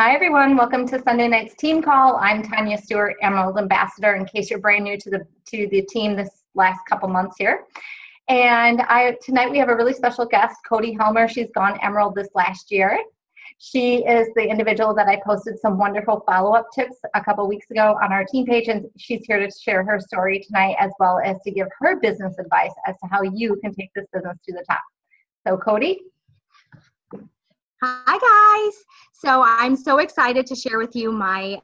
Hi, everyone. Welcome to Sunday night's team call. I'm Tonya, Stuart, Emerald Ambassador, in case you're brand new to the team this last couple months here. And tonight we have a really special guest, Kodie Helmer. She's gone Emerald this last year. She is the individual that I posted some wonderful follow-up tips a couple weeks ago on our team page, and she's here to share her story tonight, as well as to give her business advice as to how you can take this business to the top. So, Kodie. Hi guys. So I'm so excited to share with you my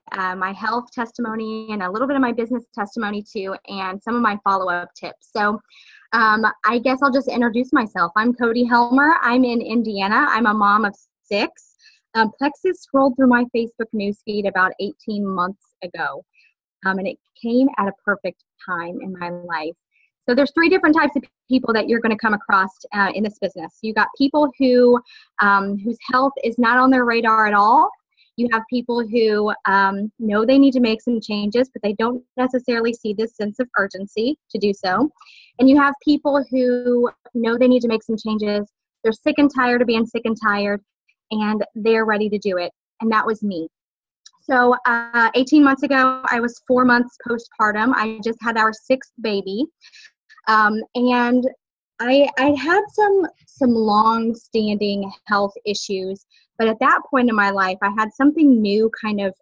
health testimony and a little bit of my business testimony too, and some of my follow-up tips. So I guess I'll just introduce myself. I'm Kodie Helmer. I'm in Indiana. I'm a mom of 6. Plexus scrolled through my Facebook newsfeed about 18 months ago, and it came at a perfect time in my life. So there's 3 different types of people that you're going to come across in this business. You got people who whose health is not on their radar at all. You have people who know they need to make some changes, but they don't necessarily see this sense of urgency to do so. And you have people who know they need to make some changes. They're sick and tired of being sick and tired, and they're ready to do it. And that was me. So 18 months ago, I was 4 months postpartum. I just had our 6th baby. And I had some long-standing health issues, but at that point in my life, I had something new kind of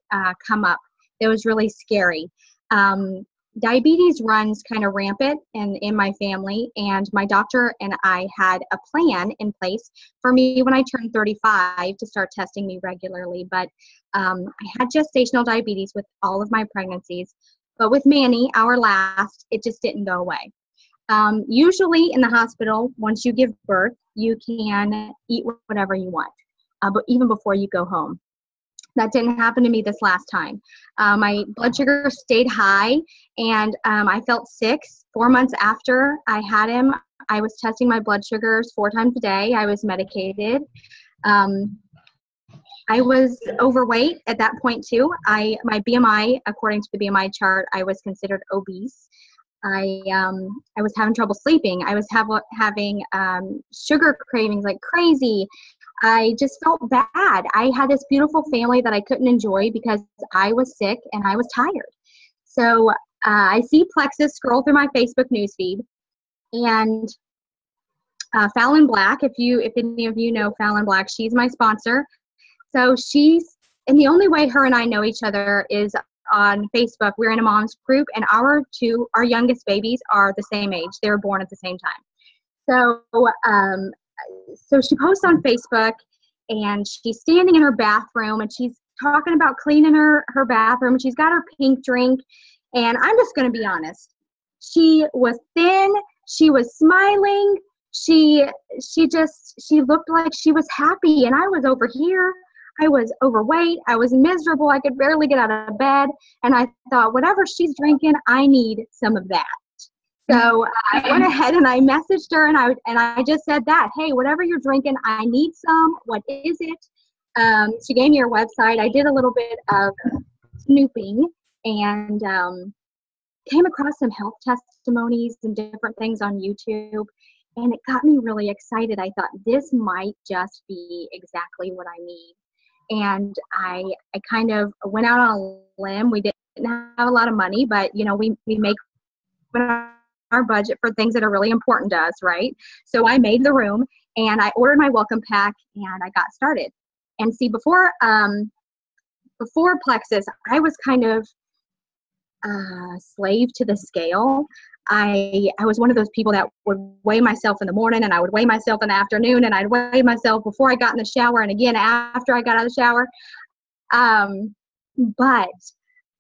come up that was really scary. Diabetes runs kind of rampant in my family, and my doctor and I had a plan in place for me when I turned 35 to start testing me regularly. But I had gestational diabetes with all of my pregnancies, but with Manny, our last, it just didn't go away. Usually in the hospital, once you give birth, you can eat whatever you want, but even before you go home. That didn't happen to me this last time. My blood sugar stayed high, and I felt sick. 4 months after I had him, I was testing my blood sugars 4 times a day. I was medicated. I was overweight at that point too. My BMI, according to the BMI chart, I was considered obese. I was having trouble sleeping. I was having sugar cravings like crazy. I just felt bad. I had this beautiful family that I couldn't enjoy because I was sick and I was tired. So I see Plexus scroll through my Facebook newsfeed, and Fallon Black, if any of you know Fallon Black, she's my sponsor. So and the only way her and I know each other is on Facebook. We're in a mom's group, and our youngest babies are the same age. They were born at the same time. So she posts on Facebook, and she's standing in her bathroom, and she's talking about cleaning her bathroom, and she's got her pink drink. And I'm just going to be honest. She was thin. She was smiling. She looked like she was happy, and I was over here. I was overweight. I was miserable. I could barely get out of bed. And I thought, whatever she's drinking, I need some of that. So I went ahead and I messaged her, and I just said that, hey, whatever you're drinking, I need some. What is it? She gave me her website. I did a little bit of snooping and came across some health testimonies and different things on YouTube. And it got me really excited. I thought, this might just be exactly what I need. And I kind of went out on a limb. We didn't have a lot of money, but we make our budget for things that are really important to us, right? So I made the room, and I ordered my welcome pack, and I got started. And see, before Plexus, I was kind of slave to the scale. I was one of those people that would weigh myself in the morning, and I would weigh myself in the afternoon, and I'd weigh myself before I got in the shower, and again after I got out of the shower. But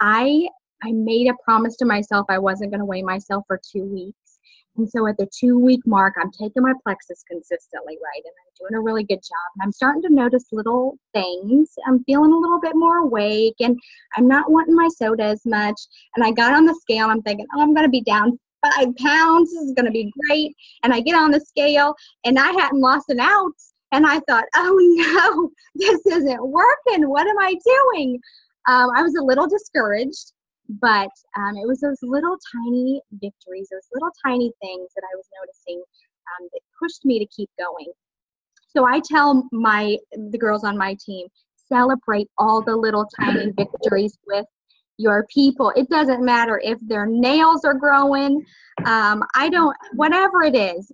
I made a promise to myself I wasn't going to weigh myself for 2 weeks. And so at the 2-week mark, I'm taking my Plexus consistently, right? And I'm doing a really good job. And I'm starting to notice little things. I'm feeling a little bit more awake, and I'm not wanting my soda as much. And I got on the scale. I'm thinking, oh, I'm going to be down 5 pounds. This is going to be great. And I get on the scale, and I hadn't lost an ounce. And I thought, oh no, this isn't working. What am I doing? I was a little discouraged, but it was those little tiny victories, those little tiny things that I was noticing that pushed me to keep going. So I tell the girls on my team, celebrate all the little tiny victories with your people. It doesn't matter if their nails are growing. Whatever it is,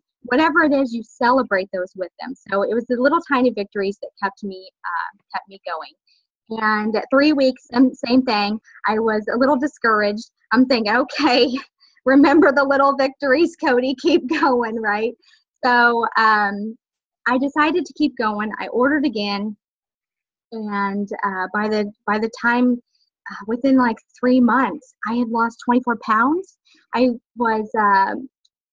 you celebrate those with them. So it was the little tiny victories that kept me going. And at 3 weeks, same thing. I was a little discouraged. I'm thinking, okay, remember the little victories, Kodie, keep going, right? So I decided to keep going. I ordered again, and by the time, within like 3 months, I had lost 24 pounds. I was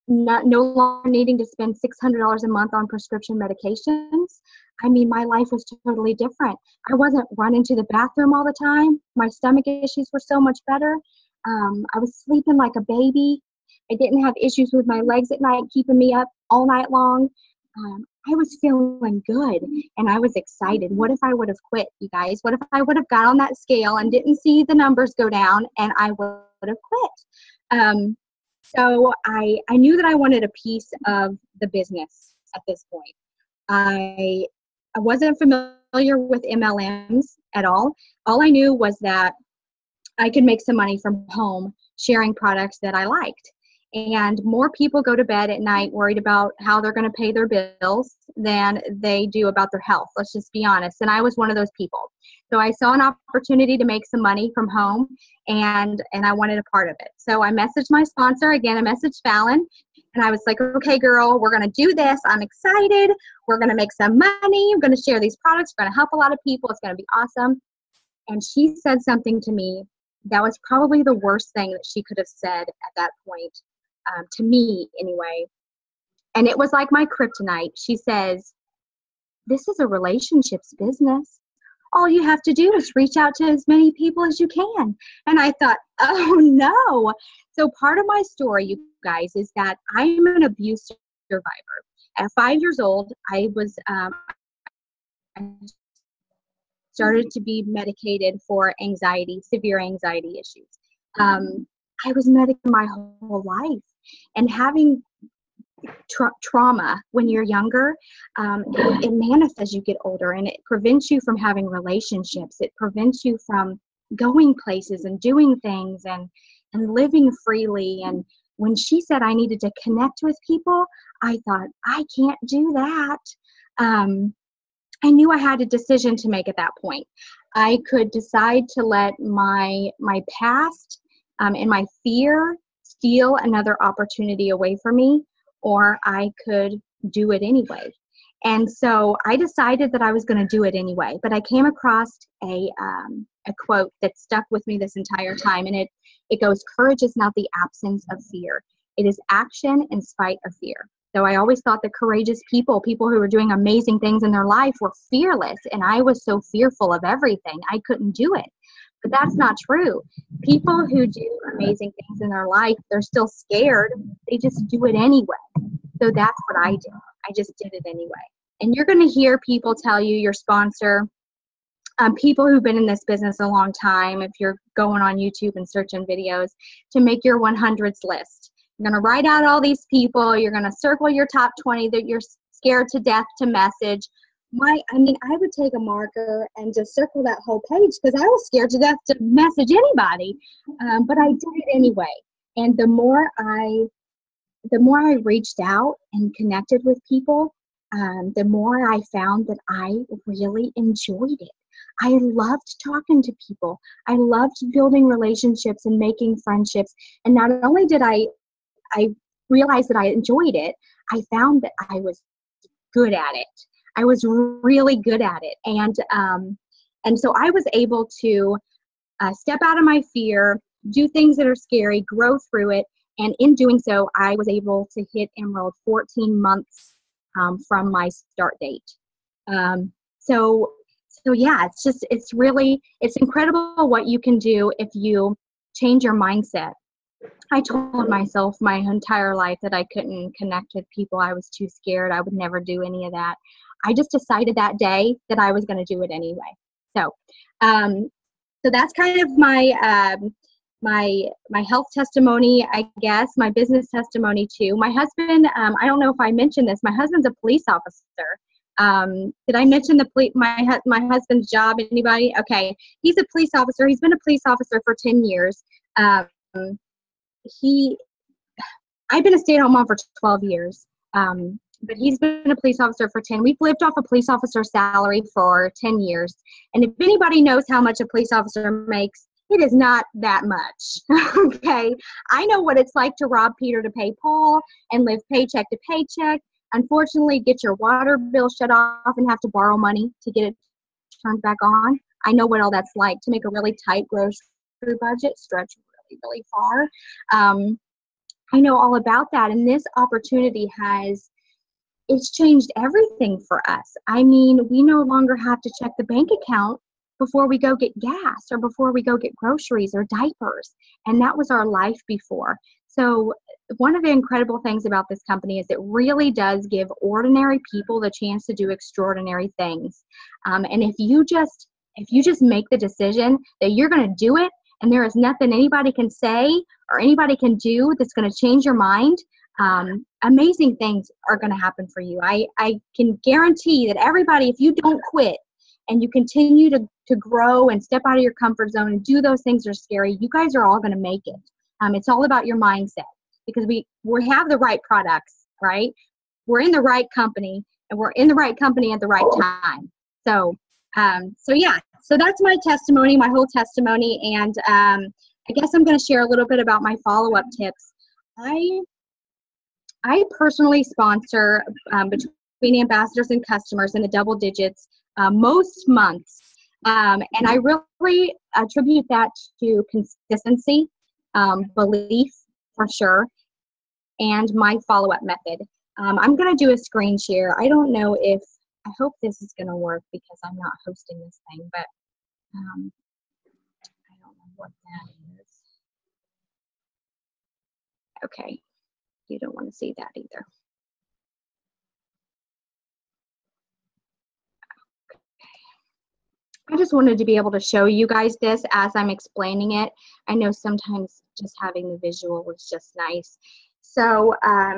no longer needing to spend $600 a month on prescription medications. I mean, my life was totally different. I wasn't running to the bathroom all the time. My stomach issues were so much better. I was sleeping like a baby. I didn't have issues with my legs at night, keeping me up all night long. I was feeling good, and I was excited. What if I would have quit, you guys? What if I would have got on that scale and didn't see the numbers go down, and I would have quit? So I knew that I wanted a piece of the business at this point. I wasn't familiar with MLMs at all. All I knew was that I could make some money from home sharing products that I liked. And more people go to bed at night worried about how they're going to pay their bills than they do about their health. Let's just be honest. And I was one of those people. So I saw an opportunity to make some money from home, and I wanted a part of it. So I messaged my sponsor. Again, I messaged Fallon, and I was like, okay, girl, we're going to do this. I'm excited. We're going to make some money. I'm going to share these products. We're going to help a lot of people. It's going to be awesome. And she said something to me that was probably the worst thing that she could have said at that point, to me anyway. And it was like my kryptonite. She says, this is a relationships business. All you have to do is reach out to as many people as you can. And I thought, oh no. So part of my story, you guys, is that I'm an abuse survivor. At 5 years old, I was started to be medicated for anxiety, severe anxiety issues. I was medicated my whole life, and having trauma when you're younger, it manifests as you get older, and it prevents you from having relationships. It prevents you from going places and doing things and living freely. And when she said I needed to connect with people, I thought, I can't do that. I knew I had a decision to make at that point. I could decide to let my past and my fear steal another opportunity away from me, or I could do it anyway. And so I decided that I was going to do it anyway. But I came across a quote that stuck with me this entire time, and it goes, courage is not the absence of fear. It is action in spite of fear. So I always thought that courageous people who were doing amazing things in their life, were fearless, and I was so fearful of everything, I couldn't do it. But that's not true. People who do amazing things in their life, they're still scared. They just do it anyway. So that's what I did. I just did it anyway. And you're going to hear people tell you, your sponsor, people who've been in this business a long time, if you're going on YouTube and searching videos, to make your 100s list. You're going to write out all these people. You're going to circle your top 20 that you're scared to death to message. I would take a marker and just circle that whole page because I was scared to death to message anybody. But I did it anyway. And the more I reached out and connected with people, the more I found that I really enjoyed it. I loved talking to people. I loved building relationships and making friendships. And not only did I realize that I enjoyed it, I found that I was good at it. I was really good at it. And so I was able to step out of my fear, do things that are scary, grow through it. And in doing so, I was able to hit Emerald 14 months from my start date. So yeah, it's incredible what you can do if you change your mindset. I told myself my entire life that I couldn't connect with people. I was too scared. I would never do any of that. I just decided that day that I was going to do it anyway. So that's kind of my my health testimony, I guess, my business testimony too. My husband, I don't know if I mentioned this, my husband's a police officer. Did I mention my husband's job? Anybody? Okay. He's a police officer. He's been a police officer for 10 years. I've been a stay-at-home mom for 12 years. But he's been a police officer for 10. We've lived off a police officer salary for 10 years. And if anybody knows how much a police officer makes, it is not that much. Okay. I know what it's like to rob Peter to pay Paul and live paycheck to paycheck. Unfortunately, get your water bill shut off and have to borrow money to get it turned back on. I know what all that's like to make a really tight grocery budget stretch really, really far. I know all about that. And this opportunity it's changed everything for us. I mean, we no longer have to check the bank account before we go get gas or before we go get groceries or diapers. And that was our life before. So one of the incredible things about this company is it really does give ordinary people the chance to do extraordinary things. And if you just make the decision that you're going to do it, and there is nothing anybody can say or anybody can do that's going to change your mind, amazing things are going to happen for you. I can guarantee that everybody, if you don't quit and you continue to grow and step out of your comfort zone and do those things that are scary, you guys are all going to make it. It's all about your mindset, because we have the right products, right? We're in the right company, and we're in the right company at the right time. So yeah, so that's my testimony, my whole testimony. And I guess I'm going to share a little bit about my follow-up tips. I personally sponsor between ambassadors and customers in the double digits most months. And I really attribute that to consistency, belief for sure, and my follow-up method. I'm going to do a screen share. I don't know if, I hope this is going to work because I'm not hosting this thing, but I don't know what that is. Okay, you don't want to see that either. I just wanted to be able to show you guys this as I'm explaining it. I know sometimes just having the visual was just nice. So,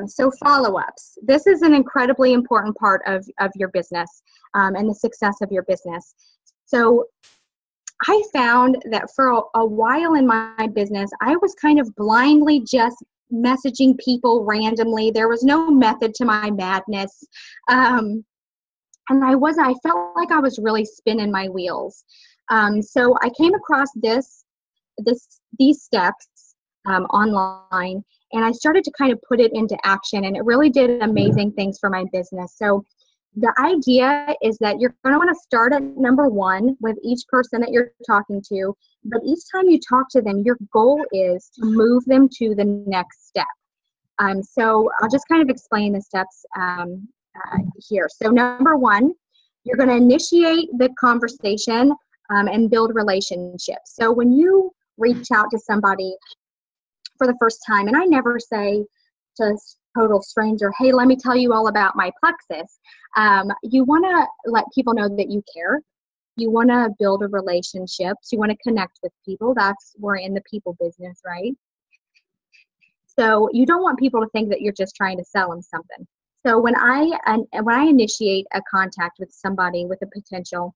so follow-ups. This is an incredibly important part of your business and the success of your business. So I found that for a while in my business, I was kind of blindly just messaging people randomly. There was no method to my madness. And I felt like I was really spinning my wheels. So I came across these steps online, and I started to kind of put it into action, and it really did amazing things for my business. So the idea is that you're going to want to start at number 1 with each person that you're talking to, but each time you talk to them, your goal is to move them to the next step. So I'll just kind of explain the steps here. So number 1, you're going to initiate the conversation and build relationships. So when you reach out to somebody for the first time, and I never say to a total stranger, hey, let me tell you all about my plexus. You want to let people know that you care. You want to build a relationship. So you want to connect with people. We're in the people business, right? So you don't want people to think that you're just trying to sell them something. So when I initiate a contact with somebody with a potential,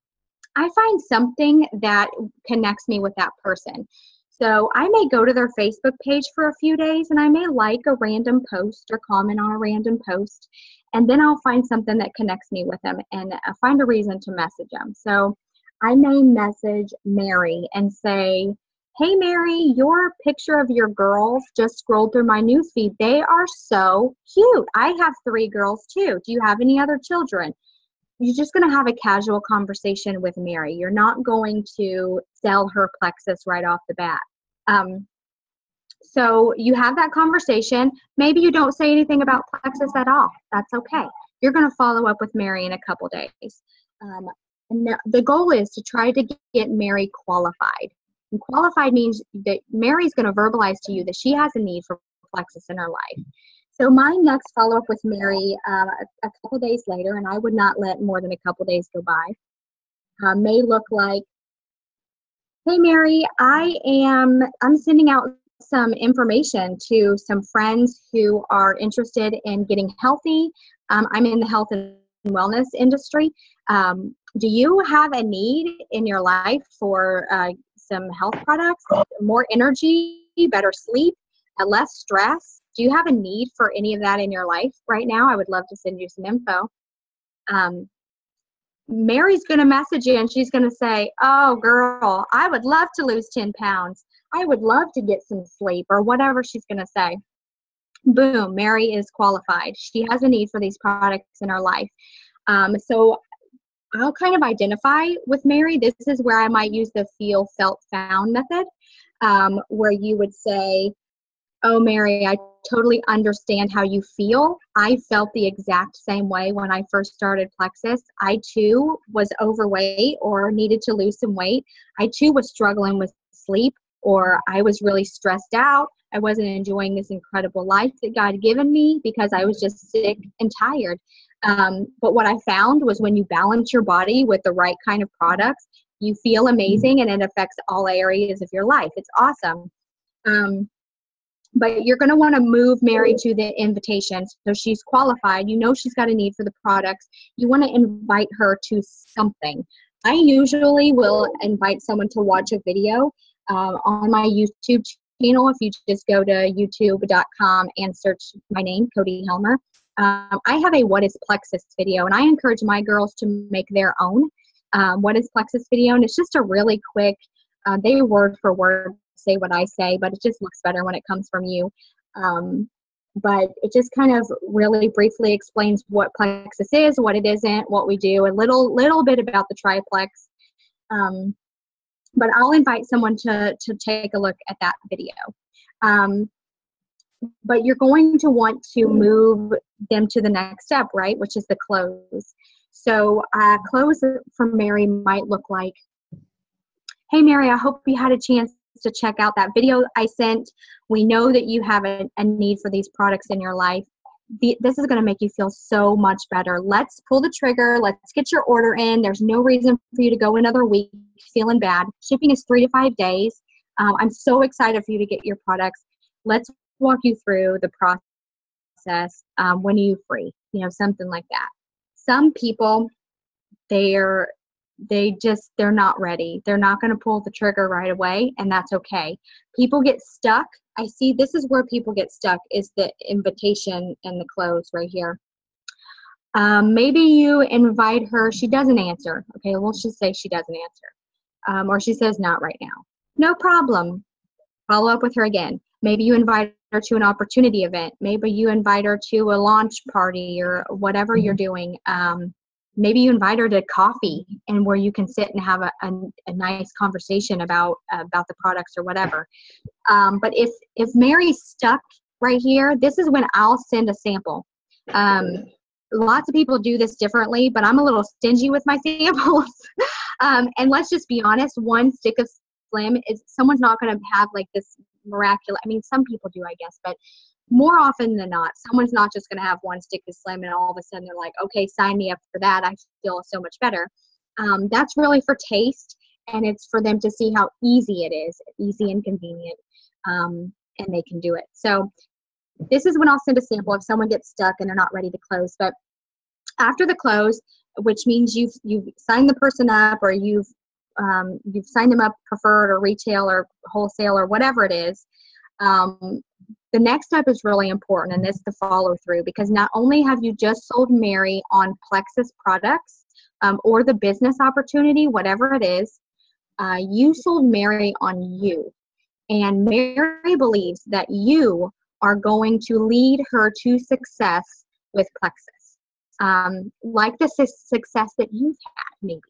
I find something that connects me with that person. So I may go to their Facebook page for a few days, and I may like a random post or comment on a random post, and then I'll find something that connects me with them and find a reason to message them. So I may message Mary and say, hey, Mary, your picture of your girls just scrolled through my newsfeed. They are so cute. I have 3 girls too. Do you have any other children? You're just going to have a casual conversation with Mary. You're not going to sell her plexus right off the bat. So you have that conversation. Maybe you don't say anything about plexus at all. That's okay. You're going to follow up with Mary in a couple days. And the goal is to try to get Mary qualified. And qualified means that Mary's going to verbalize to you that she has a need for plexus in her life. So my next follow-up with Mary a couple days later, and I would not let more than a couple days go by, may look like, hey, Mary, I'm sending out some information to some friends who are interested in getting healthy. I'm in the health and wellness industry. Do you have a need in your life for some health products, more energy, better sleep, less stress? Do you have a need for any of that in your life right now? I would love to send you some info. Mary's going to message you and she's going to say, oh, girl, I would love to lose 10 pounds. I would love to get some sleep, or whatever she's going to say. Boom, Mary is qualified. She has a need for these products in her life. So I'll kind of identify with Mary. This is where I might use the feel, felt, found method, where you would say, oh, Mary, I totally understand how you feel. I felt the exact same way when I first started Plexus. I too was overweight or needed to lose some weight. I too was struggling with sleep, or I was really stressed out. I wasn't enjoying this incredible life that God had given me because I was just sick and tired. But what I found was when you balance your body with the right kind of products, you feel amazing and it affects all areas of your life. It's awesome. But you're going to want to move Mary to the invitation. So she's qualified. You know she's got a need for the products. You want to invite her to something. I usually will invite someone to watch a video on my YouTube channel. If you just go to youtube.com and search my name, Kodie Helmer. I have a What is Plexus video, and I encourage my girls to make their own What is Plexus video. And it's just a really quick, they word for word say what I say, but it just looks better when it comes from you. But it just kind of really briefly explains what Plexus is, what it isn't, what we do, a little bit about the triplex. But I'll invite someone to take a look at that video. But you're going to want to move them to the next step, right, which is the close. So close for Mary might look like, hey, Mary, I hope you had a chance to check out that video I sent. We know that you have a need for these products in your life. This is going to make you feel so much better. Let's pull the trigger. Let's get your order in. There's no reason for you to go another week feeling bad. Shipping is 3 to 5 days. I'm so excited for you to get your products. Let's walk you through the process. When are you free? You know, something like that. Some people, they're not ready. They're not going to pull the trigger right away, and that's okay. People get stuck. I see this is where people get stuck, is the invitation and the close right here. Maybe you invite her. She doesn't answer. Okay, we'll just say she doesn't answer. Or she says not right now. No problem. Follow up with her again. Maybe you invite her to an opportunity event. Maybe you invite her to a launch party or whatever you're doing. Maybe you invite her to coffee and where you can sit and have a nice conversation about the products or whatever. But if Mary's stuck right here, this is when I'll send a sample. Lots of people do this differently, but I'm a little stingy with my samples. And let's just be honest, one stick of Slim is someone's not going to have like this miraculous. I mean, some people do, I guess, but more often than not, someone's not just going to have one stick of Slim and all of a sudden they're like, okay, sign me up for that. I feel so much better. That's really for taste, and it's for them to see how easy it is, easy and convenient, and they can do it. So this is when I'll send a sample if someone gets stuck and they're not ready to close. But after the close, which means you've signed the person up, or you've signed them up preferred or retail or wholesale or whatever it is, the next step is really important, and this is the follow through, because not only have you just sold Mary on Plexus products or the business opportunity, whatever it is, you sold Mary on you. And Mary believes that you are going to lead her to success with Plexus, like the success that you've had, maybe.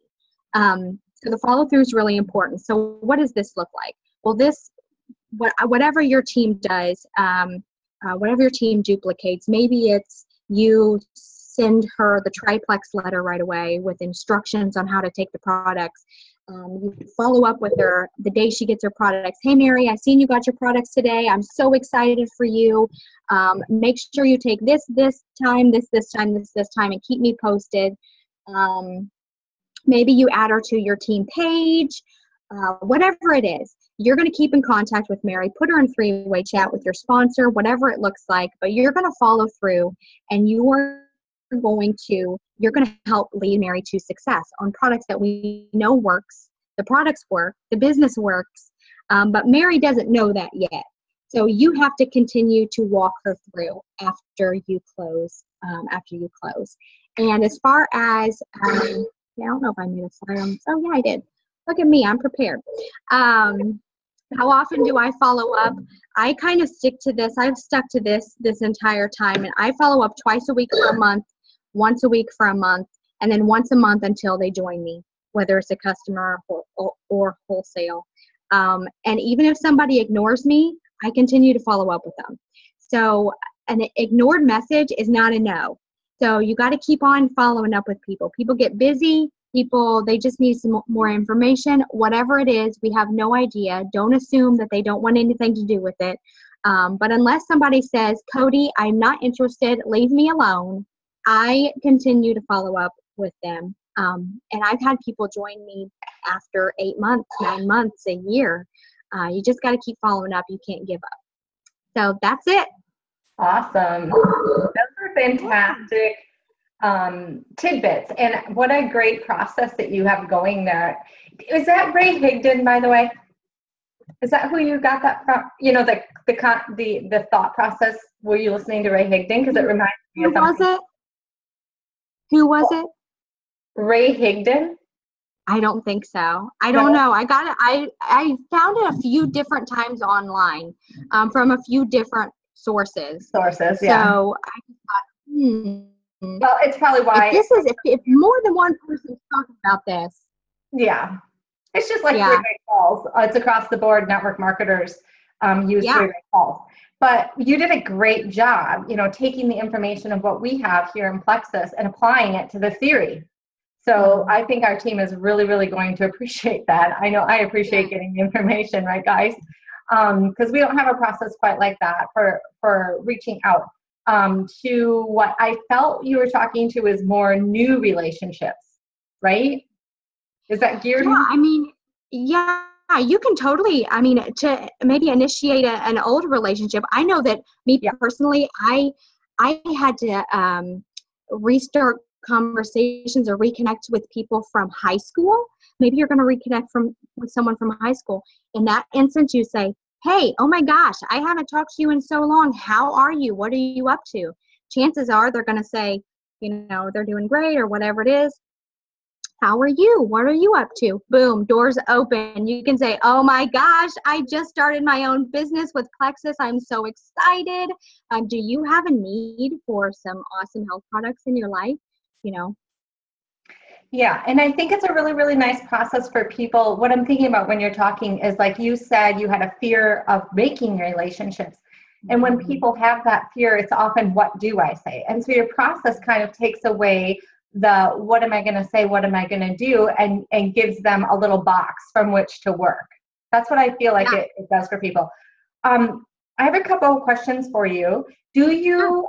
So the follow through is really important. So what does this look like? Well, whatever your team does, whatever your team duplicates, maybe it's you send her the triplex letter right away with instructions on how to take the products. You follow up with her the day she gets her products. Hey, Mary, I seen you got your products today. I'm so excited for you. Make sure you take this time, this time, and keep me posted. Maybe you add her to your team page, whatever it is. You're going to keep in contact with Mary, put her in three-way chat with your sponsor, whatever it looks like, but you're going to follow through, and you are you're going to help lead Mary to success on products that we know works. The products work, the business works, but Mary doesn't know that yet. So you have to continue to walk her through after you close. And as far as, I don't know if I made a slide on this. Oh yeah, I did. Look at me, I'm prepared. How often do I follow up? I kind of stick to this. I've stuck to this entire time, and I follow up twice a week for a month, once a week for a month, and then once a month until they join me, whether it's a customer or wholesale. And even if somebody ignores me, I continue to follow up with them. So an ignored message is not a no. So you got to keep on following up with people. People get busy. They just need some more information. Whatever it is, we have no idea. Don't assume that they don't want anything to do with it. But unless somebody says, Kodie, I'm not interested, leave me alone, I continue to follow up with them. And I've had people join me after 8 months, 9 months, a year. You just got to keep following up. You can't give up. So that's it. Awesome. Those are fantastic tidbits. And what a great process that you have going there. Is that Ray Higdon, by the way? Is that who you got that from? You know, the thought process. Were you listening to Ray Higdon? Because it reminds me of something. Who was it? Ray Higdon? I don't think so. I don't know. I got it. I found it a few different times online from a few different sources. Yeah. So I thought, well, it's probably why. If more than one person's talking about this. Yeah. It's just like three-way calls. It's across the board. Network marketers use three-way calls. But you did a great job, taking the information of what we have here in Plexus and applying it to the theory. So I think our team is really, really going to appreciate that. I know I appreciate getting the information, right, guys? Because we don't have a process quite like that for reaching out. To what I felt you were talking to is more new relationships, right? Is that geared? Yeah, I mean, you can totally, to maybe initiate an old relationship. I know that me personally, I had to restart conversations or reconnect with people from high school. Maybe you're going to reconnect with someone from high school. In that instance, you say, hey, oh my gosh, I haven't talked to you in so long. How are you? What are you up to? Chances are they're going to say, they're doing great or whatever it is. How are you? What are you up to? Boom, doors open. You can say, oh my gosh, I just started my own business with Plexus. I'm so excited. Do you have a need for some awesome health products in your life? Yeah, and I think it's a really, really nice process for people. What I'm thinking about when you're talking is, like you said, you had a fear of making relationships. And when people have that fear, it's often, what do I say? And so your process kind of takes away the, what am I going to say? What am I going to do? And gives them a little box from which to work. That's what I feel like it does for people. I have a couple of questions for you. Do you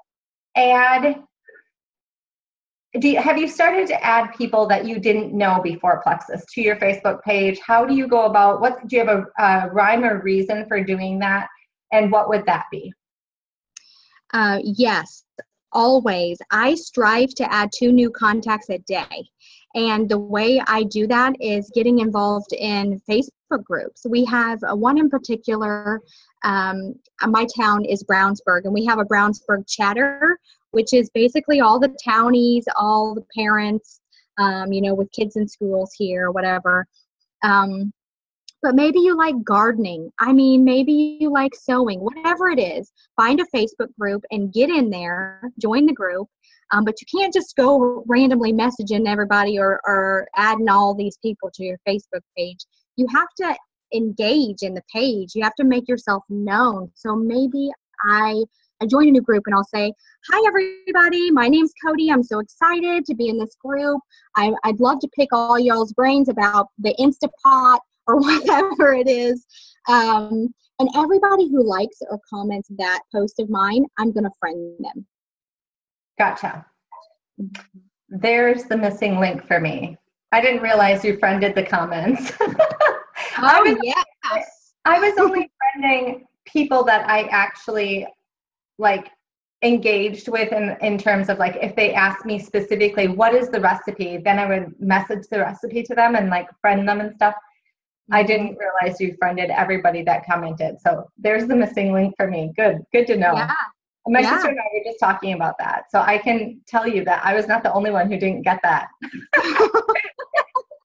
have you started to add people that you didn't know before Plexus to your Facebook page? How do you go about, do you have a rhyme or reason for doing that? And what would that be? Yes, always. I strive to add 2 new contacts a day. And the way I do that is getting involved in Facebook groups. We have one in particular. My town is Brownsburg, and we have a Brownsburg chatter, which is basically all the townies, all the parents, with kids in schools here, whatever. But maybe you like gardening. Maybe you like sewing, whatever it is. Find a Facebook group and get in there, join the group. But you can't just go randomly messaging everybody or adding all these people to your Facebook page. You have to engage in the page. You have to make yourself known. So maybe I join a new group and I'll say, hi, everybody. My name's Kodie. I'm so excited to be in this group. I'd love to pick all y'all's brains about the Instapot or whatever it is. And everybody who likes or comments that post of mine, I'm going to friend them. Gotcha. There's the missing link for me. I didn't realize you friended the comments. Yes. I was only friending people that I actually engaged with in terms of like, if they ask me specifically, what is the recipe, then I would message the recipe to them and like friend them and stuff. I didn't realize you friended everybody that commented. So there's the missing link for me. Good to know. Yeah. And my sister and I were just talking about that. So I can tell you that I was not the only one who didn't get that.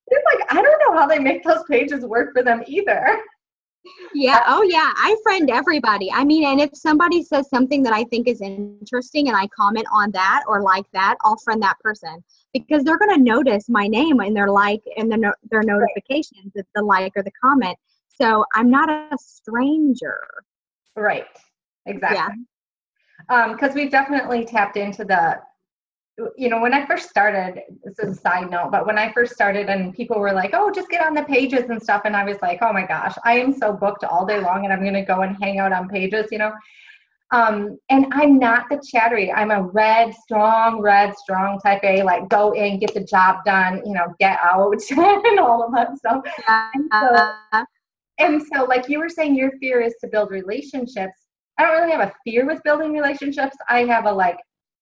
It's like, I don't know how they make those pages work for them either. Yeah. Oh, yeah. I friend everybody. I mean, and if somebody says something that I think is interesting and I comment on that or like that, I'll friend that person because they're going to notice my name in their like and their notifications, right. The like or the comment. So I'm not a stranger. Right. Exactly. Yeah. Because we've definitely tapped into the, when I first started, this is a side note, but when I first started and people were like, oh, just get on the pages and stuff. And I was like, oh my gosh, I am so booked all day long and I'm going to go and hang out on pages, and I'm not the chattery. I'm a strong type A, like go in, get the job done, get out and all of that stuff. And so like you were saying, your fear is to build relationships. I don't really have a fear with building relationships. I have a like,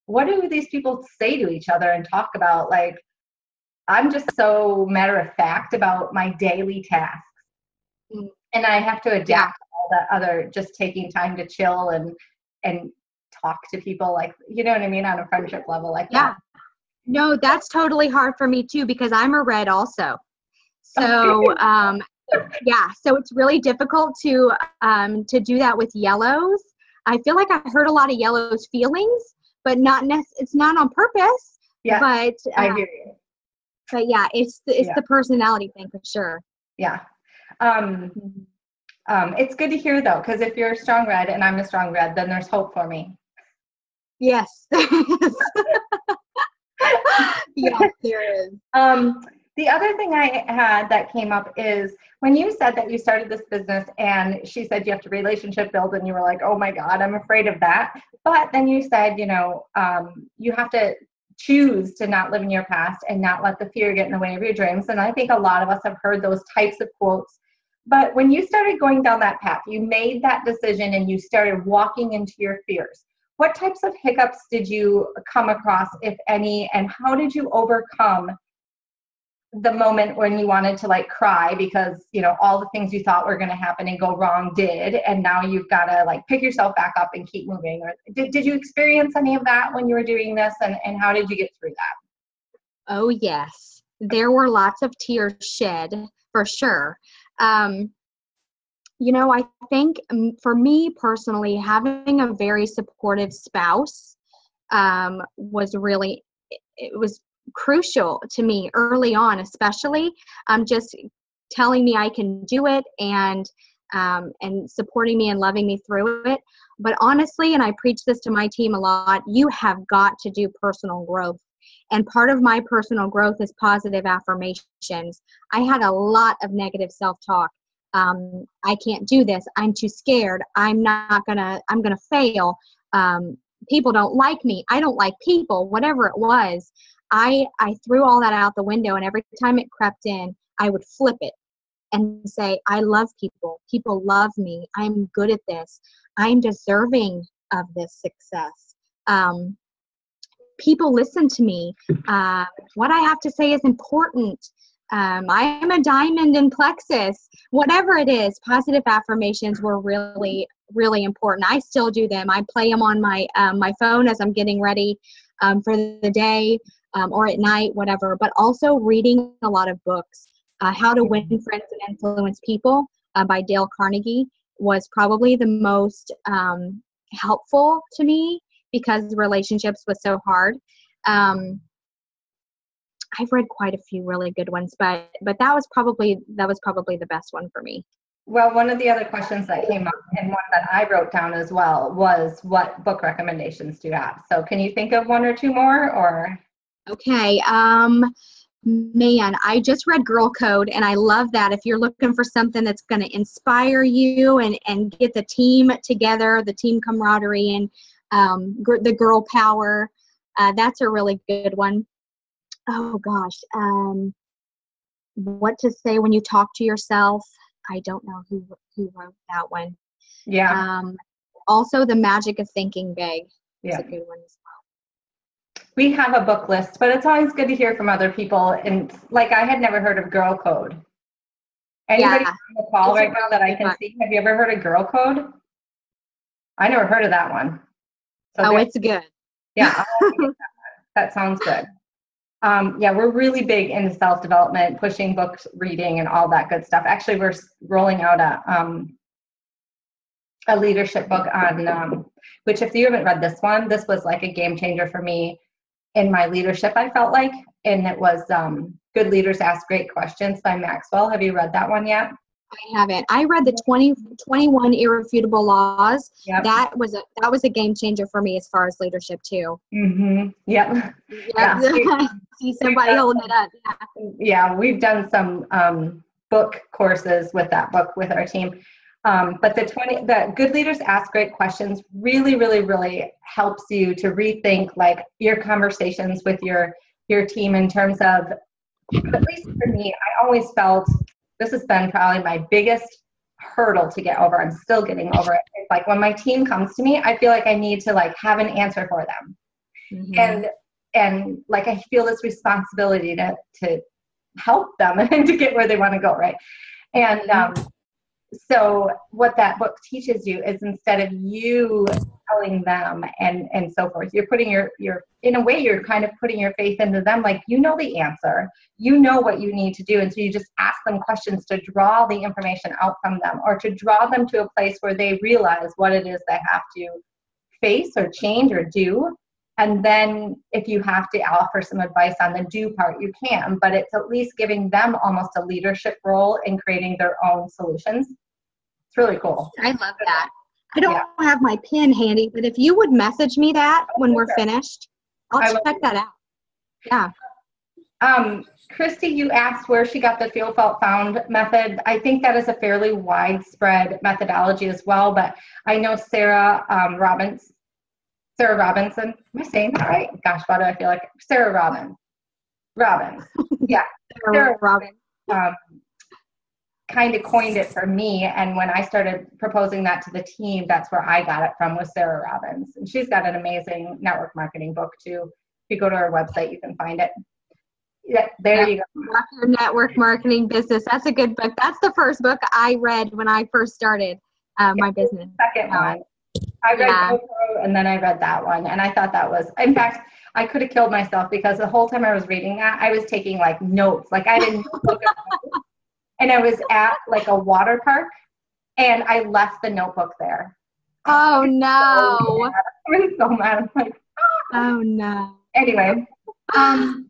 what do these people say to each other and talk about? Like, I'm just so matter of fact about my daily tasks. And I have to adapt to all that other, just taking time to chill and talk to people like, you know what I mean? On a friendship level like that. No, that's totally hard for me too, because I'm a red also. So, so it's really difficult to do that with yellows. I feel like I hurt a lot of yellows' feelings, but it's not on purpose. Yeah, but I hear you. But yeah, it's the personality thing for sure. Yeah. It's good to hear though, because if you're a strong red and I'm a strong red, then there's hope for me. Yes. Yes, there is. The other thing I had that came up is when you said that you started this business and she said you have to relationship build and you were like, oh my God, I'm afraid of that. But then you said, you have to choose to not live in your past and not let the fear get in the way of your dreams. And I think a lot of us have heard those types of quotes. But when you started going down that path, you made that decision and you started walking into your fears. What types of hiccups did you come across, if any, and how did you overcome the moment when you wanted to like cry because, all the things you thought were going to happen and go wrong did, and now you've got to like pick yourself back up and keep moving? Or did you experience any of that when you were doing this, and how did you get through that? Oh, yes. There were lots of tears shed for sure. I think for me personally, having a very supportive spouse was crucial to me early on, especially just telling me I can do it and supporting me and loving me through it. But honestly, and I preach this to my team a lot, you have got to do personal growth. And part of my personal growth is positive affirmations. I had a lot of negative self-talk. I can't do this. I'm too scared. I'm gonna fail. People don't like me. I don't like people, whatever it was. I threw all that out the window, and every time it crept in, I would flip it and say, I love people. People love me. I'm good at this. I'm deserving of this success. People listen to me. What I have to say is important. I am a diamond in plexus. Whatever it is, positive affirmations were really, really important. I still do them. I play them on my phone as I'm getting ready for the day or at night, whatever. But also reading a lot of books. How to Win Friends and Influence People by Dale Carnegie was probably the most helpful to me because relationships was so hard. I've read quite a few really good ones, but that was probably the best one for me. Well, one of the other questions that came up, and one that I wrote down as well, was what book recommendations do you have? So can you think of one or two more, or? Okay. Man, I just read Girl Code, and I love that. If you're looking for something that's going to inspire you and get the team together, the team camaraderie and the girl power, that's a really good one. Oh gosh, what to say when you talk to yourself? I don't know who wrote that one. Yeah. Also, The Magic of Thinking Big. is a good one as well. We have a book list, but it's always good to hear from other people. And like, I had never heard of Girl Code. Anybody on the call right now that I can see, have you ever heard of Girl Code? I never heard of that one. So it's good. Yeah, that sounds good. Yeah, we're really big into self-development, pushing books, reading, and all that good stuff. Actually, we're rolling out a leadership book on, which if you haven't read this one, this was like a game changer for me in my leadership, I felt like. And it was Good Leaders Ask Great Questions by Maxwell. Have you read that one yet? I haven't. I read the 21 Irrefutable Laws. Yep. That was a game changer for me as far as leadership too. Mm-hmm. Yep. Yeah. See somebody holding it up. Yeah, we've done some book courses with that book with our team. But the Good Leaders Ask Great Questions really, really, really helps you to rethink like your conversations with your team in terms of, at least for me, I always felt this has been probably my biggest hurdle to get over. I'm still getting over it. It's like when my team comes to me, I feel like I need to like have an answer for them. Mm-hmm. And like I feel this responsibility to help them and to get where they want to go, right? And so what that book teaches you is instead of you telling them and so forth, you're putting your in a way, you're kind of putting your faith into them. Like, you know the answer, you know what you need to do. And so you just ask them questions to draw the information out from them, or to draw them to a place where they realize what it is they have to face or change or do. And then if you have to offer some advice on the do part, you can, but it's at least giving them almost a leadership role in creating their own solutions. It's really cool. I love that. I don't have my pen handy, but if you would message me that when we're finished, I'll check that out. Yeah. Christy, you asked where she got the feel, felt, found method. I think that is a fairly widespread methodology as well, but I know Sarah Robinson. Am I saying that right? Gosh, why do I feel like Sarah Robbins? Yeah. Sarah Robbins kind of coined it for me. And when I started proposing that to the team, that's where I got it from, was Sarah Robbins. And she's got an amazing network marketing book too. If you go to our website, you can find it. Yeah, there you go. Network Marketing Business. That's a good book. That's the first book I read when I first started my business. Second one. I read GoPro and then I read that one. And I thought that was, in fact, I could have killed myself because the whole time I was reading that, I was taking like notes. Like I didn't look at notes. And I was at like a water park and I left the notebook there. Oh no. I was so mad. I'm like, oh no. Anyway, I'm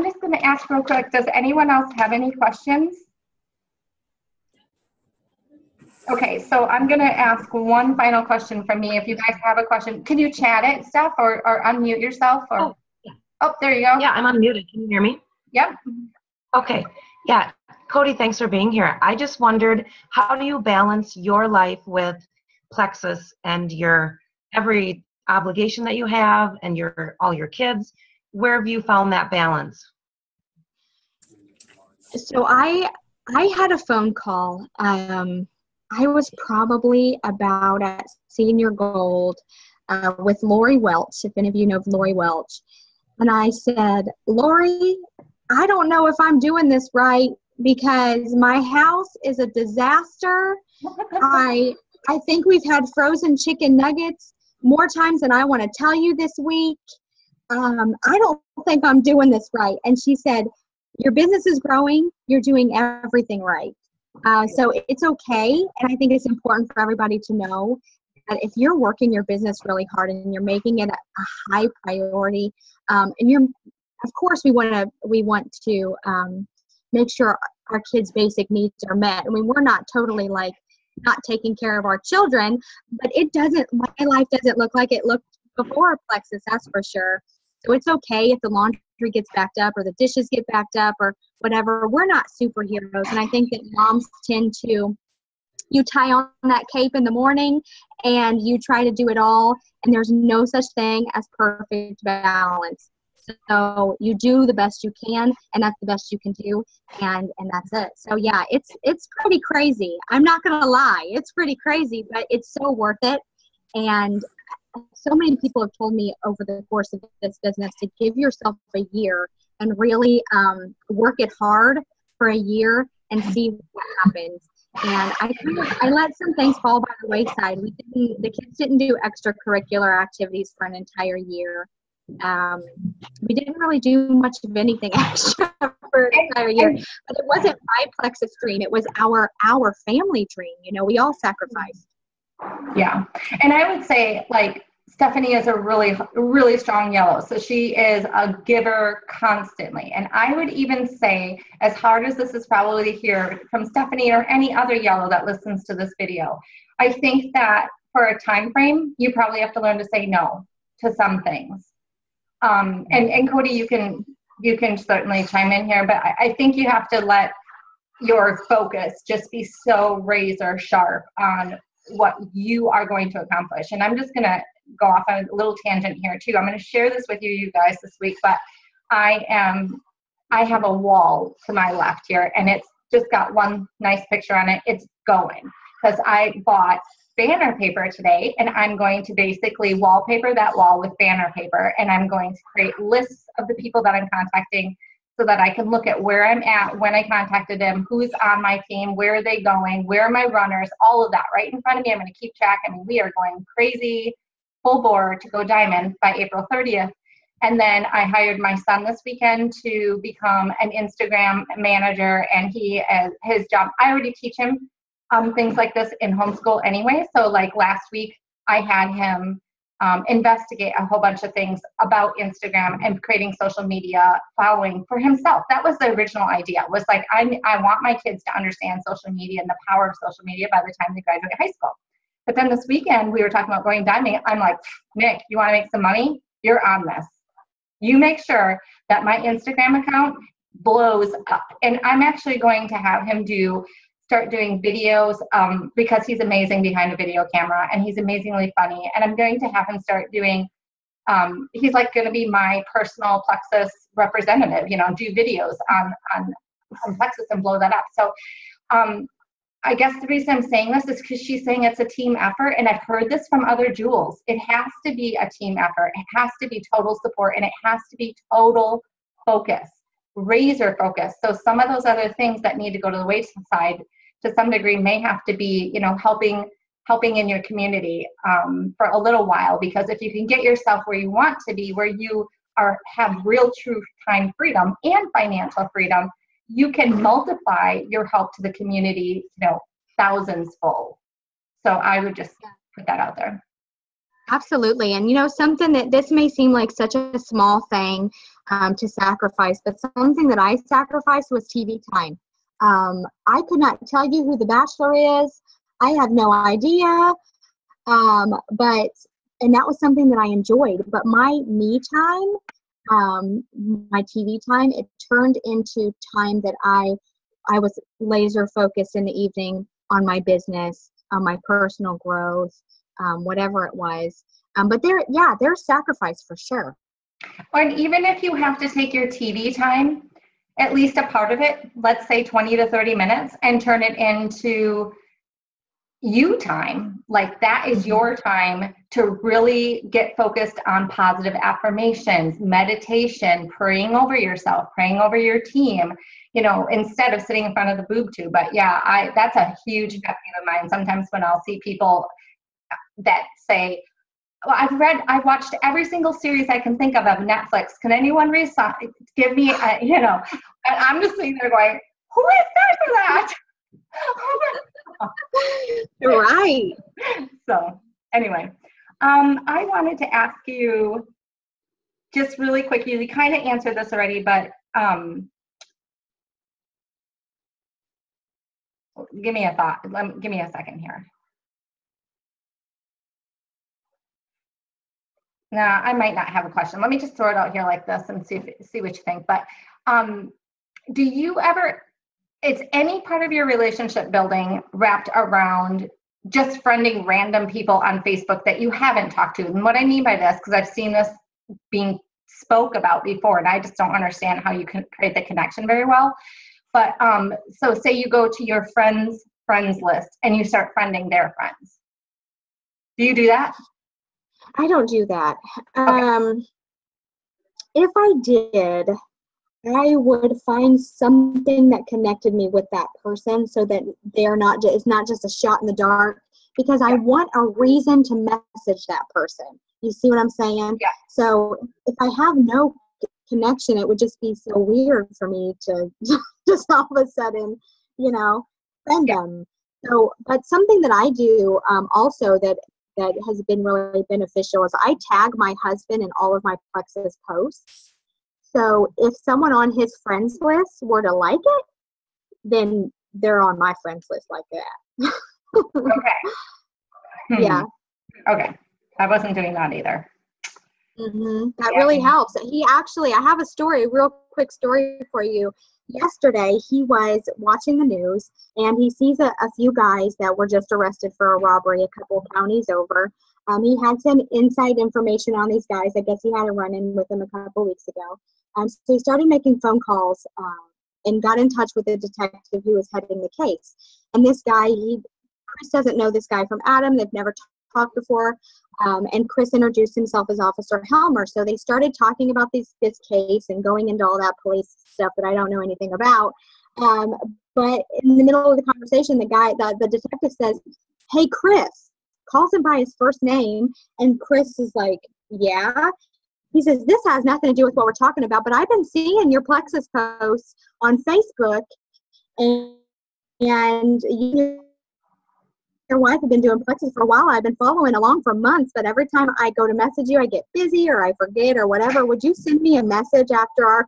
just going to ask real quick, does anyone else have any questions? Okay, so I'm going to ask one final question from me. If you guys have a question, can you chat it, Steph, or unmute yourself? Or oh, there you go. Yeah, I'm unmuted. Can you hear me? Yep. Okay. Yeah. Kodie, thanks for being here. I just wondered, how do you balance your life with Plexus and your every obligation that you have and all your kids? Where have you found that balance? So I had a phone call. I was probably about at Senior Gold with Lori Welch, if any of you know Lori Welch. And I said, Lori, I don't know if I'm doing this right because my house is a disaster. I think we've had frozen chicken nuggets more times than I want to tell you this week. I don't think I'm doing this right. And she said, your business is growing. You're doing everything right. So it's okay. And I think it's important for everybody to know that if you're working your business really hard and you're making it a high priority, and of course we want to make sure our kids' basic needs are met. I mean, we're not totally like not taking care of our children, but my life doesn't look like it looked before Plexus, that's for sure. So it's okay if the laundry gets backed up or the dishes get backed up or whatever. We're not superheroes. And I think that moms tend to, you tie on that cape in the morning and you try to do it all. And there's no such thing as perfect balance. So you do the best you can, and that's the best you can do. And that's it. So yeah, it's pretty crazy. I'm not going to lie. It's pretty crazy, but it's so worth it. And so many people have told me over the course of this business to give yourself a year and really work it hard for a year and see what happens. And I let some things fall by the wayside. The kids didn't do extracurricular activities for an entire year. We didn't really do much of anything extra for an entire year, but it wasn't my Plexus dream. It was our family dream. You know, we all sacrificed. Yeah. And I would say, like, Stephanie is a really, really strong yellow. So she is a giver constantly. And I would even say, as hard as this is probably to hear from Stephanie or any other yellow that listens to this video, I think that for a time frame, you probably have to learn to say no to some things. And Kodie, you can certainly chime in here, but I think you have to let your focus just be so razor sharp on what you are going to accomplish. And I'm just going to go off on a little tangent here too. I'm going to share this with you guys this week, but I have a wall to my left here, and it's just got one nice picture on it. It's going because I bought banner paper today, and I'm going to basically wallpaper that wall with banner paper, and I'm going to create lists of the people that I'm contacting so that I can look at where I'm at, when I contacted them, who's on my team, where are they going, where are my runners, all of that right in front of me. I'm going to keep track. I mean, we are going crazy, full bore to go diamond by April 30th. And then I hired my son this weekend to become an Instagram manager, and his job, I already teach him things like this in homeschool anyway. So like last week, I had him investigate a whole bunch of things about Instagram and creating social media following for himself. That was the original idea, was like, I want my kids to understand social media and the power of social media by the time they graduate high school. But then this weekend, we were talking about going diamond. I'm like, Nick, you want to make some money? You're on this. You make sure that my Instagram account blows up. And I'm actually going to have him start doing videos because he's amazing behind a video camera, and he's amazingly funny. And I'm going to have him start doing, he's like going to be my personal Plexus representative, you know, do videos on Plexus and blow that up. So I guess the reason I'm saying this is because she's saying it's a team effort, and I've heard this from other jewels. It has to be a team effort. It has to be total support, and it has to be total focus, razor focus. So some of those other things that need to go to the wayside to some degree may have to be, you know, helping in your community for a little while, because if you can get yourself where you want to be, where you have real true time freedom and financial freedom, you can multiply your help to the community, you know, thousands fold. So I would just put that out there. Absolutely. And, you know, something that this may seem like such a small thing to sacrifice, but something that I sacrificed was TV time. I could not tell you who The Bachelor is. I have no idea. And that was something that I enjoyed. But my me time, my TV time, it turned into time that I was laser focused in the evening on my business, on my personal growth, whatever it was. But there's sacrifice for sure. And even if you have to take your TV time, at least a part of it, let's say 20 to 30 minutes, and turn it into you time. Like that is your time to really get focused on positive affirmations, meditation, praying over yourself, praying over your team, you know, instead of sitting in front of the boob tube. But yeah, that's a huge pet peeve of mine. Sometimes when I'll see people that say, well, I've watched every single series I can think of Netflix. Can anyone give me a, you know, and I'm just sitting there going, who is that for that? You're right. So anyway, I wanted to ask you just really quick, you kind of answered this already, but give me a thought. Give me a second here. Nah, I might not have a question. Let me just throw it out here like this and see what you think. But do you ever, is any part of your relationship building wrapped around just friending random people on Facebook that you haven't talked to? And what I mean by this, because I've seen this being spoke about before, and I just don't understand how you can create the connection very well. But so say you go to your friends list and you start friending their friends. Do you do that? I don't do that. Okay. If I did, I would find something that connected me with that person so that they're not it's not just a shot in the dark, because I want a reason to message that person. You see what I'm saying? Yeah. So if I have no connection, it would just be so weird for me to just all of a sudden, friend them. So, but something that I do also that has been really beneficial is I tag my husband in all of my Plexus posts. So if someone on his friends list were to like it, then they're on my friends list like that. Okay. Yeah. Okay. I wasn't doing that either. That really helps. I have a real quick story for you. Yesterday, he was watching the news, and he sees a few guys that were just arrested for a robbery a couple counties over. He had some inside information on these guys. I guess he had a run-in with them a couple weeks ago. So he started making phone calls and got in touch with the detective who was heading the case. And this guy, Chris doesn't know this guy from Adam. They've never talked before. And Chris introduced himself as Officer Helmer. So they started talking about this case and going into all that police stuff that I don't know anything about. But in the middle of the conversation, the detective says, "Hey, Chris," calls him by his first name. And Chris is like, "Yeah." He says, "This has nothing to do with what we're talking about, but I've been seeing your Plexus posts on Facebook, and your wife have been doing Plexus for a while. I've been following along for months, but every time I go to message you, I get busy or I forget or whatever. Would you send me a message after our..."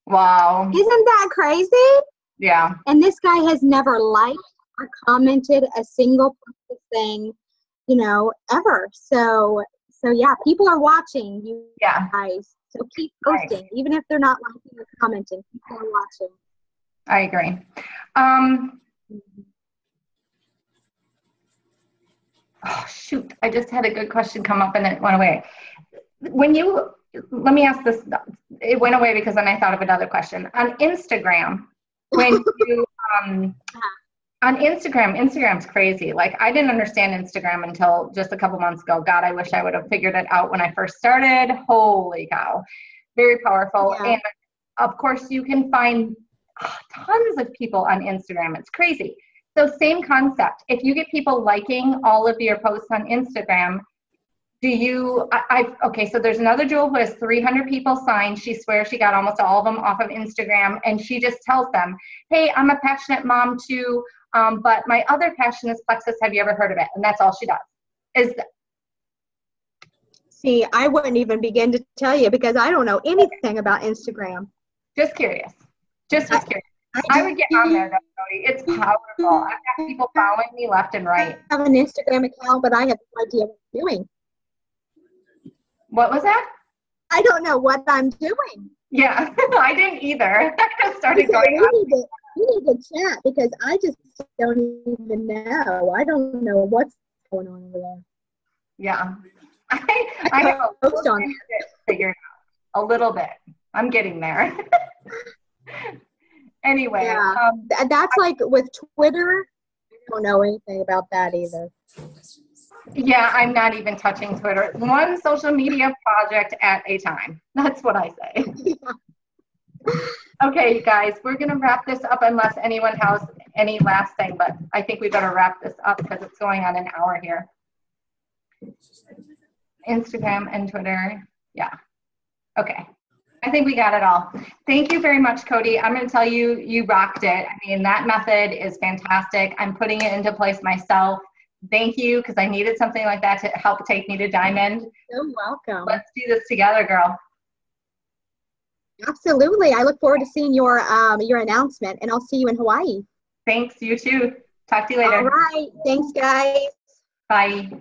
Wow. Isn't that crazy? Yeah. And this guy has never liked or commented a single thing, ever. So yeah, people are watching you guys. So keep posting, Right. even if they're not liking or commenting. People are watching. I agree. Oh, shoot. I just had a good question come up and it went away. Let me ask this. It went away because then I thought of another question. On Instagram, when you, on Instagram's crazy. Like, I didn't understand Instagram until just a couple months ago. God, I wish I would have figured it out when I first started. Holy cow. Very powerful. Yeah. And of course, you can find tons of people on Instagram. It's crazy. So same concept. If you get people liking all of your posts on Instagram, so there's another Jewel who has 300 people signed. She swears she got almost all of them off of Instagram, and she just tells them, "Hey, I'm a passionate mom too, but my other passion is Plexus. Have you ever heard of it?" And that's all she does. See, I wouldn't even begin to tell you because I don't know anything about Instagram. Just curious. Just was curious. I would get on there, though, Kodie. It's powerful. I've got people following me left and right. I have an Instagram account, but I have no idea what I'm doing. What was that? I don't know what I'm doing. Yeah, I didn't either. I just started going on. We need to chat because I just don't even know. I don't know what's going on over there. Yeah. I have a little bit figured out. A little bit. I'm getting there. Anyway. Yeah. That's like with Twitter. I don't know anything about that either. Yeah, I'm not even touching Twitter. One social media project at a time. That's what I say. Yeah. Okay, you guys, we're going to wrap this up unless anyone has any last thing, but I think we better wrap this up because it's going on an hour here. Instagram and Twitter. Yeah. Okay. I think we got it all. Thank you very much, Kodie. I'm going to tell you, you rocked it. I mean, that method is fantastic. I'm putting it into place myself. Thank you, because I needed something like that to help take me to Diamond. You're welcome. Let's do this together, girl. Absolutely. I look forward to seeing your announcement, and I'll see you in Hawaii. Thanks. You too. Talk to you later. All right. Thanks, guys. Bye.